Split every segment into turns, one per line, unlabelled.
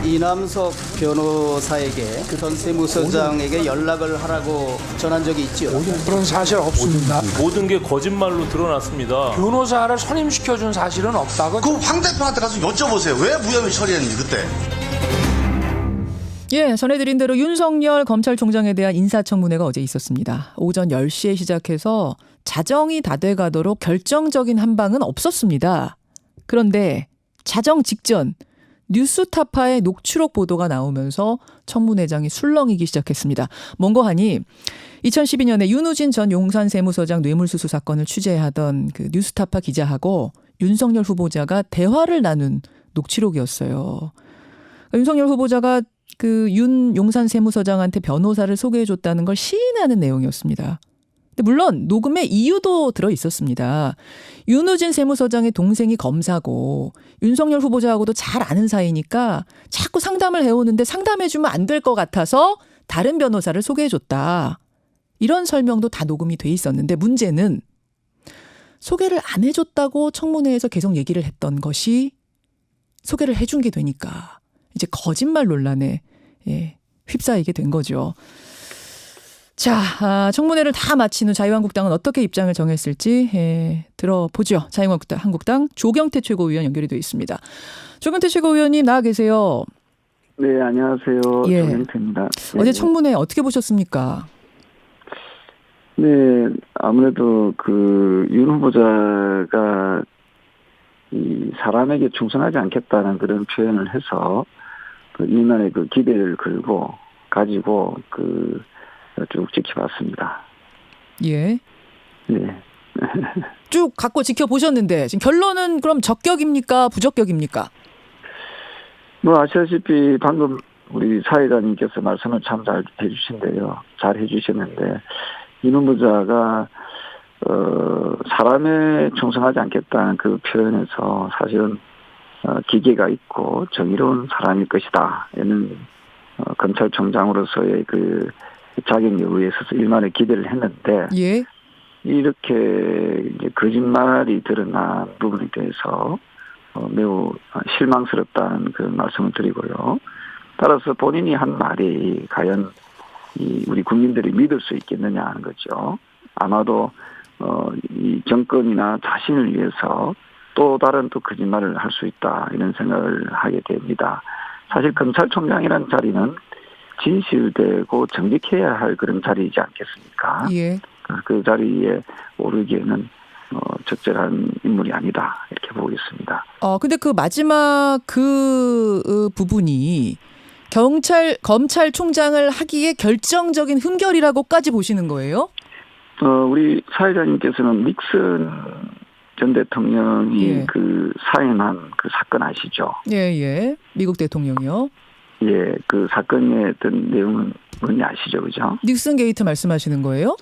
이남석 변호사에게 그 전 세무서장에게 연락을 하라고 전한 적이 있죠.
그런 사실 없습니다.
모든 게 거짓말로 드러났습니다.
변호사를 선임시켜준 사실은 없다고.
그럼 황 대표한테 가서 여쭤보세요. 왜 무혐의 처리했는지 그때.
예, 전해드린 대로 윤석열 검찰총장에 대한 인사청문회가 어제 있었습니다. 오전 10시에 시작해서 자정이 다 돼가도록 결정적인 한방은 없었습니다. 그런데 자정 직전 뉴스타파의 녹취록 보도가 나오면서 청문회장이 술렁이기 시작했습니다. 뭔고 하니 2012년에 윤우진 전 용산세무서장 뇌물수수 사건을 취재하던 그 뉴스타파 기자하고 윤석열 후보자가 대화를 나눈 녹취록이었어요. 윤석열 후보자가 그 윤 용산 세무서장한테 변호사를 소개해줬다는 걸 시인하는 내용이었습니다. 근데 물론 녹음에 이유도 들어 있었습니다. 윤우진 세무서장의 동생이 검사고 윤석열 후보자하고도 잘 아는 사이니까 자꾸 상담을 해오는데 상담해주면 안 될 것 같아서 다른 변호사를 소개해줬다. 이런 설명도 다 녹음이 돼 있었는데 문제는 소개를 안 해줬다고 청문회에서 계속 얘기를 했던 것이 소개를 해준 게 되니까 이제 거짓말 논란에 휩싸이게 된 거죠. 자, 청문회를 다 마친 후 자유한국당은 어떻게 입장을 정했을지 들어보죠. 자유한국당 조경태 최고위원 연결이 되어 있습니다. 조경태 최고위원님 나와 계세요.
네, 안녕하세요.
예.
조경태입니다.
어제 청문회 어떻게 보셨습니까?
네, 아무래도 그 윤 후보자가 이 사람에게 충성하지 않겠다는 그런 표현을 해서 그 인간의 그 기대를 가지고 쭉 지켜봤습니다.
예.
네.
쭉 갖고 지켜보셨는데 지금 결론은 그럼 적격입니까? 부적격입니까?
뭐 아시다시피 방금 우리 사회자님께서 말씀을 참 잘 해주신데요. 잘 해주셨는데 윤 후보자가 사람에 충성하지 않겠다는 그 표현에서 사실은 기계가 있고 정의로운 사람일 것이다. 이는 검찰총장으로서의 그 자격 여부에 있어서 일말의 기대를 했는데
예.
이렇게 이제 거짓말이 드러난 부분에 대해서 매우 실망스럽다는 그 말씀을 드리고요. 따라서 본인이 한 말이 과연 우리 국민들이 믿을 수 있겠느냐 하는 거죠. 아마도 이 정권이나 자신을 위해서 또 다른 또 거짓말을 할 수 있다 이런 생각을 하게 됩니다. 사실 검찰총장이라는 자리는 진실되고 정직해야 할 그런 자리이지 않겠습니까?
예.
그 자리에 오르기에는 적절한 인물이 아니다 이렇게 보겠습니다.
근데 그 마지막 그 부분이 검찰총장을 하기에 결정적인 흠결이라고까지 보시는 거예요?
우리 사회자님께서는 닉슨 전 대통령이
예.
그 사임한 그 사건 아시죠?
예. 미국 대통령이요.
예, 그 사건의 어떤 내용은 뭔지 아시죠, 그죠?
닉슨 게이트 말씀하시는 거예요?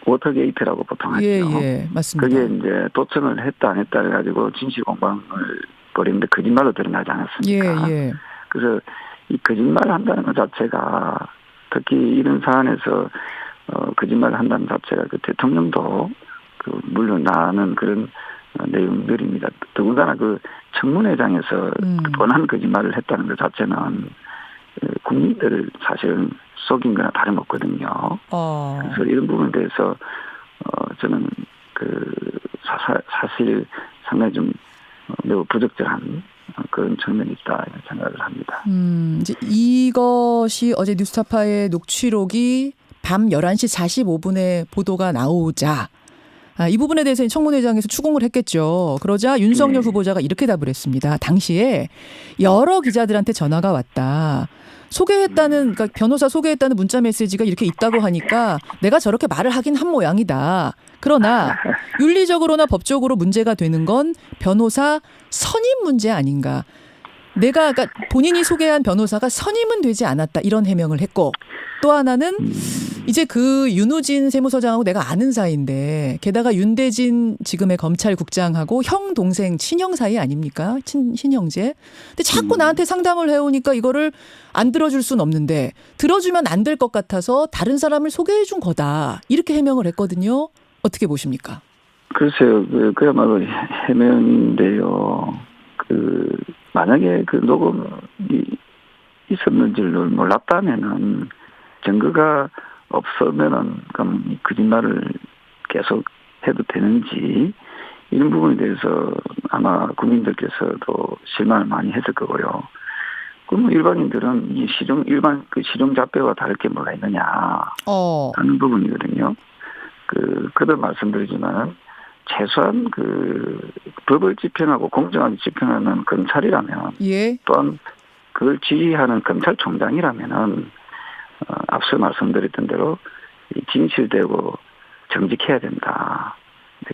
워터게이트라고 보통 하죠.
예, 맞습니다.
그게 이제 도청을 했다 안 했다 해가지고 진실 공방을 벌이는데 거짓말로 드러나지 않았습니까?
예.
그래서 이 거짓말을 한다는 것 자체가 특히 이런 사안에서 거짓말을 한다는 자체가 그 대통령도 그 물러나는 그런 내용들입니다. 더군다나 그 청문회장에서 뻔한 거짓말을 했다는 것 자체는 국민들을 사실은 속인 거나 다름없거든요. 그래서 이런 부분에 대해서 저는 그 사실 상당히 좀 매우 부적절한 그런 측면이 있다 이런 생각을 합니다.
이제 이것이 어제 뉴스타파의 녹취록이 밤 11시 45분에 보도가 나오자 이 부분에 대해서 청문회장에서 추궁을 했겠죠. 그러자 윤석열 후보자가 이렇게 답을 했습니다. 당시에 여러 기자들한테 전화가 왔다. 그러니까 변호사 소개했다는 문자 메시지가 이렇게 있다고 하니까 내가 저렇게 말을 하긴 한 모양이다. 그러나 윤리적으로나 법적으로 문제가 되는 건 변호사 선임 문제 아닌가. 그러니까 본인이 소개한 변호사가 선임은 되지 않았다. 이런 해명을 했고 또 하나는 이제 그 윤우진 세무서장하고 내가 아는 사이인데 게다가 윤대진 지금의 검찰국장하고 형 동생 친형 사이 아닙니까? 친형제. 근데 자꾸 나한테 상담을 해오니까 이거를 안 들어줄 순 없는데 들어주면 안 될 것 같아서 다른 사람을 소개해 준 거다. 이렇게 해명을 했거든요. 어떻게 보십니까?
글쎄요. 그야말로 해명인데요. 만약에 그 녹음이 있었는지를 몰랐다면은 증거가 없으면은 그럼 이 거짓말을 계속 해도 되는지 이런 부분에 대해서 아마 국민들께서도 실망을 많이 했을 거고요. 그럼 일반인들은 이 일반 그 실형자폐와 다를 게 뭐가 있느냐 하는 부분이거든요. 그도 말씀드리지만 최소한 그 법을 집행하고 공정하게 집행하는 검찰이라면
예.
또한 그걸 지휘하는 검찰총장이라면은 앞서 말씀드렸던 대로 진실되고 정직해야 된다.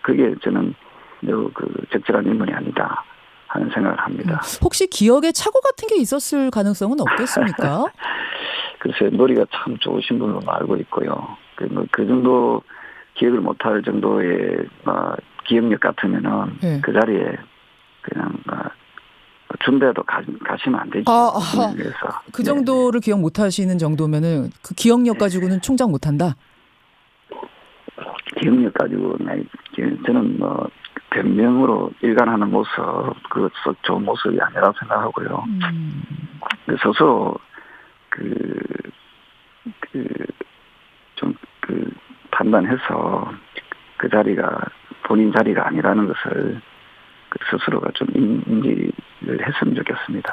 그게 저는 매우 적절한 인물이 아니다 하는 생각을 합니다.
혹시 기억에 착오 같은 게 있었을 가능성은 없겠습니까?
글쎄 머리가 참 좋으신 분으로 알고 있고요. 그 정도 기억을 못할 정도의 기억력 같으면은
네.
그 자리에 그냥 준비해도 가시면 안 되죠. 그래서
그 정도를 기억 못하시는 정도면은 그 기억력 가지고는 총장 못한다.
기억력 가지고 저는 변명으로 일관하는 모습 그것 썩 좋은 모습이 아니라고 생각하고요. 스스로 좀 판단해서 그 자리가 본인 자리가 아니라는 것을 스스로가 좀 인지를 했으면 좋겠습니다.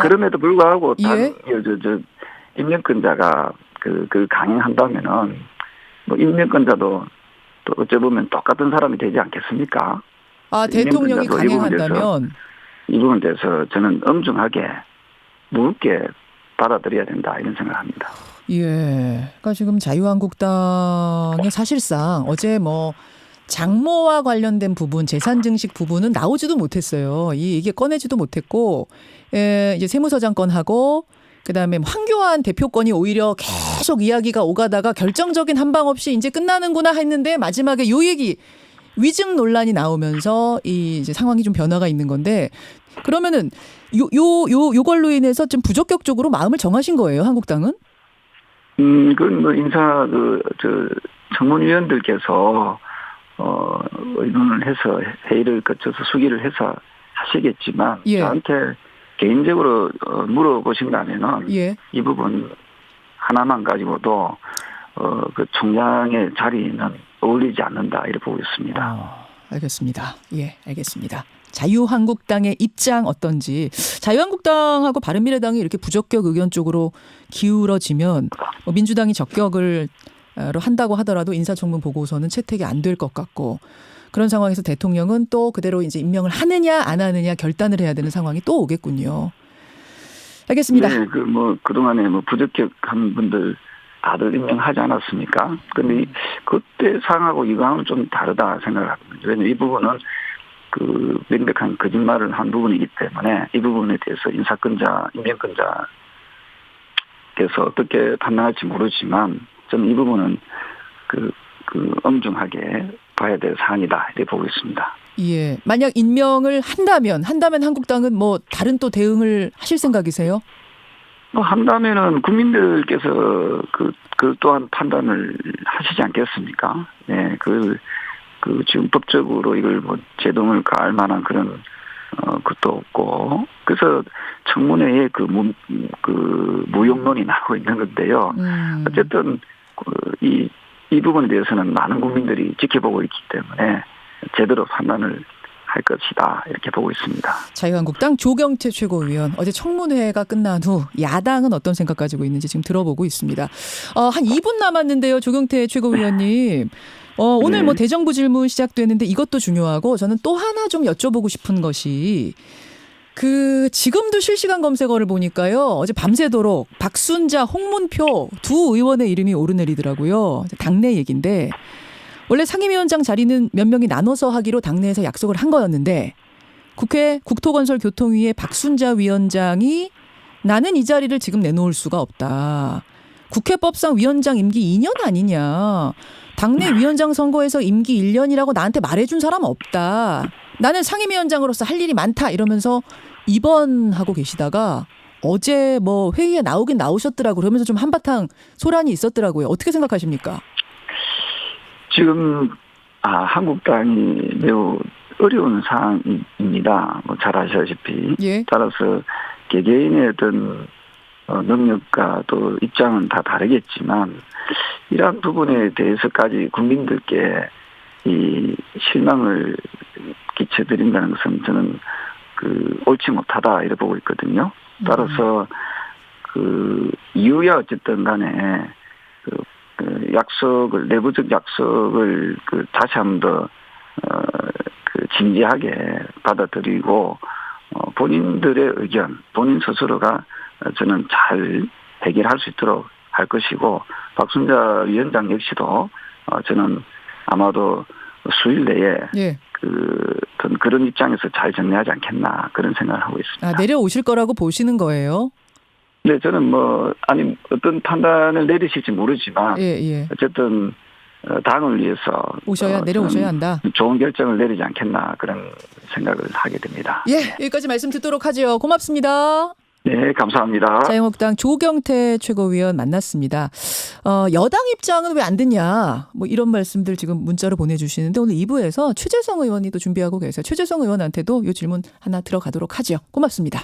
그럼에도 불구하고
예?
임명권자가 그 강행한다면은 임명권자도 또 어찌 보면 똑같은 사람이 되지 않겠습니까?
대통령이 강행한다면
이 부분에 대해서 저는 엄중하게 무겁게 받아들여야 된다 이런 생각을 합니다.
예. 그러니까 지금 자유한국당이 사실상 어제 장모와 관련된 부분, 재산 증식 부분은 나오지도 못했어요. 이게 꺼내지도 못했고, 이제 세무서장 건하고, 그 다음에 황교안 대표 건이 오히려 계속 이야기가 오가다가 결정적인 한방 없이 이제 끝나는구나 했는데 마지막에 요 얘기, 위증 논란이 나오면서 이제 상황이 좀 변화가 있는 건데, 그러면은 요걸로 인해서 좀 부적격적으로 마음을 정하신 거예요, 한국당은?
그건 인사 청문위원들께서 의논을 해서 회의를 거쳐서 수기를 해서 하시겠지만
예.
저한테 개인적으로 물어보신다면은
예.
이 부분 하나만 가지고도 그 총장의 자리는 어울리지 않는다 이렇게 보고 있습니다.
알겠습니다. 예, 알겠습니다. 자유한국당의 입장 어떤지. 자유한국당하고 바른미래당이 이렇게 부적격 의견 쪽으로 기울어지면 민주당이 적격을 한다고 하더라도 인사청문 보고서는 채택이 안 될 것 같고 그런 상황에서 대통령은 또 그대로 이제 임명을 하느냐 안 하느냐 결단을 해야 되는 상황이 또 오겠군요. 알겠습니다.
네, 그동안에 부적격한 분들 다들 임명하지 않았습니까? 근데 그때 상황하고 이거하고는 좀 다르다 생각을 합니다. 왜냐하면 이 부분은 명백한 거짓말을 한 부분이기 때문에 이 부분에 대해서 임명권자께서 어떻게 판단할지 모르지만 저는 이 부분은 엄중하게 봐야 될 사안이다 이렇게 보고 있습니다.
예, 만약 임명을 한다면 한국당은 다른 또 대응을 하실 생각이세요?
한다면은 국민들께서 그 또한 판단을 하시지 않겠습니까? 네, 지금 법적으로 이걸 제동을 가할 만한 그런 것도 없고 그래서 청문회에 무용론이 나오고 있는 건데요. 어쨌든 이 부분에 대해서는 많은 국민들이 지켜보고 있기 때문에 제대로 판단을 할 것이다 이렇게 보고 있습니다.
자유한국당 조경태 최고위원 어제 청문회가 끝난 후 야당은 어떤 생각 가지고 있는지 지금 들어보고 있습니다. 한 2분 남았는데요. 조경태 최고위원님. 오늘 대정부 질문 시작됐는데 이것도 중요하고 저는 또 하나 좀 여쭤보고 싶은 것이 지금도 실시간 검색어를 보니까요. 어제 밤새도록 박순자, 홍문표 두 의원의 이름이 오르내리더라고요. 당내 얘기인데 원래 상임위원장 자리는 몇 명이 나눠서 하기로 당내에서 약속을 한 거였는데 국회 국토건설교통위의 박순자 위원장이 나는 이 자리를 지금 내놓을 수가 없다. 국회법상 위원장 임기 2년 아니냐. 당내 위원장 선거에서 임기 1년이라고 나한테 말해준 사람 없다. 나는 상임위원장으로서 할 일이 많다 이러면서 입원하고 계시다가 어제 회의에 나오긴 나오셨더라고요. 그러면서 좀 한바탕 소란이 있었더라고요. 어떻게 생각하십니까?
지금 한국당이 매우 어려운 상황입니다. 잘 아시다시피.
예.
따라서 개개인의 어떤 능력과 또 입장은 다 다르겠지만 이러한 부분에 대해서까지 국민들께 이 실망을 끼쳐드린다는 것은 저는 옳지 못하다 이렇게 보고 있거든요. 따라서 이유야 어쨌든 간에 약속을 내부적 약속을 다시 한 번 더 진지하게 받아들이고 본인들의 의견, 본인 스스로가 저는 잘 해결할 수 있도록 할 것이고 박순자 위원장 역시도 저는 아마도 수일 내에
예.
그런 입장에서 잘 정리하지 않겠나 그런 생각을 하고 있습니다.
아, 내려오실 거라고 보시는 거예요?
네, 저는 어떤 판단을 내리실지 모르지만
예.
어쨌든 당을 위해서
내려오셔야 한다.
좋은 결정을 내리지 않겠나 그런 생각을 하게 됩니다.
예, 여기까지 말씀 듣도록 하죠. 고맙습니다.
네, 감사합니다.
자유한국당 조경태 최고위원 만났습니다. 여당 입장은 왜 안 듣냐? 뭐 이런 말씀들 지금 문자로 보내주시는데 오늘 2부에서 최재성 의원이 또 준비하고 계세요. 최재성 의원한테도 이 질문 하나 들어가도록 하죠. 고맙습니다.